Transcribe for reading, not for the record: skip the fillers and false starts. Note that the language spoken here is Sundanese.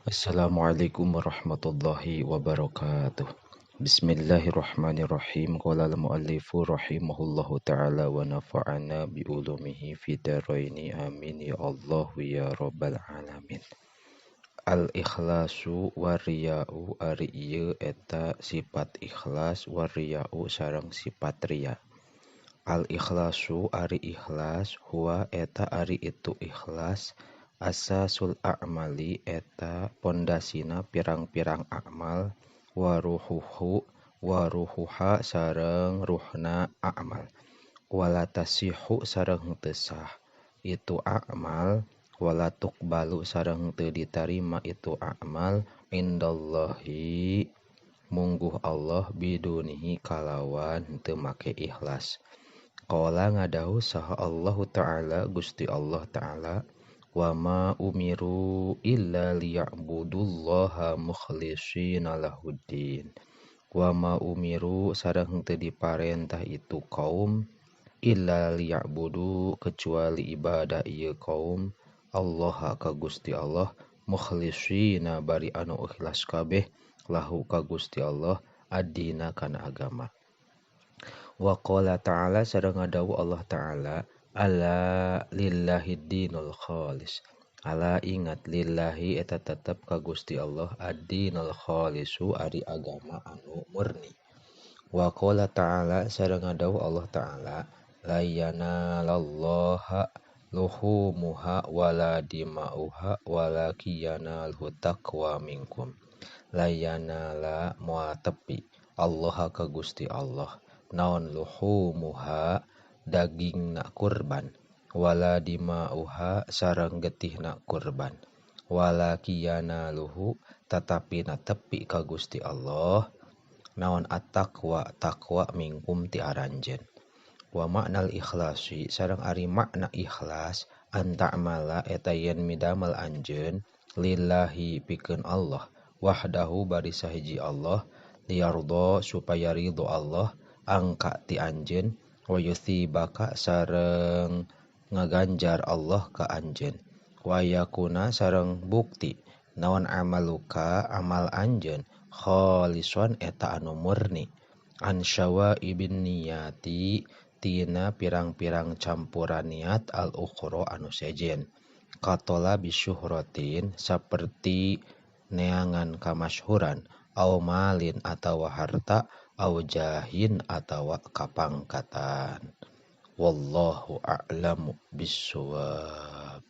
Assalamualaikum warahmatullahi wabarakatuh. Bismillahirrahmanirrahim. Qala al-muallifu rahimahullahu ta'ala wa nafa'ana bi ulumihi fid dharaini amin ya Allah ya rabbal alamin. Al-ikhlasu wariya'u ari ieu eta sifat ikhlas wariya'u sareng sifat riya. Al-ikhlasu ari ikhlas huwa eta ari itu ikhlas asasul a'mali eta pondasina pirang-pirang amal waruhuha sareng ruhna amal walatasihu sareng teu sah itu amal walatukbalu sareng teu ditarima itu amal indallahi mungguh Allah bidunihi kalawan teu make ikhlas. Qala ngadahu saha Allahu ta'ala Gusti Allah ta'ala wa ma umiru illa liya'budullaha mukhlishina lahuddin wa ma umiru sareng teu diparentah itu kaum illa liya'budu kecuali ibadah ieu kaum Allah ka Gusti Allah mukhlishina bari anu ikhlas kabeh lahu ka Gusti Allah ad-dina kana agama. Wa qala ta'ala sareng ngadawu Allah ta'ala ala lillahi dinul khalis. Ala ingat lillahi eta tetep ka Gusti Allah ad-dinul khalisu ari agama anu murni. Wa qala ta'ala sareng ngadawu Allah ta'ala la yanalallaha luhumuha wala dima'uha walakiyanalhu taqwa minkum. La yanala moal tepi Allah ka Gusti Allah naon luhumuha dagingna kurban wala dimauha sareng getihna kurban walakiyana luhu tetapi na tepi ka Gusti Allah naon at-taqwa takwa mingkum ti aranjeun. Wa maknal ikhlasi sareng ari makna ikhlas anta'mala eta yen midamel anjeun lillahi pikeun Allah wahdahu bari sahiji Allah liyardo supaya ridho Allah angka ti anjeun wa yuthibaka sareng ngaganjar Allah ka anjeun wa yakuna sareng bukti naon amaluka amal anjeun khalison eta anu murni ansyawa ibn niyati tina pirang-pirang campuran niat al ukhra anu sejen katola bisyuhratin saperti neangan kamasyhuran au malin atawa harta au jahin atawa kapangkatan. Wallahu a'lamu bissawab.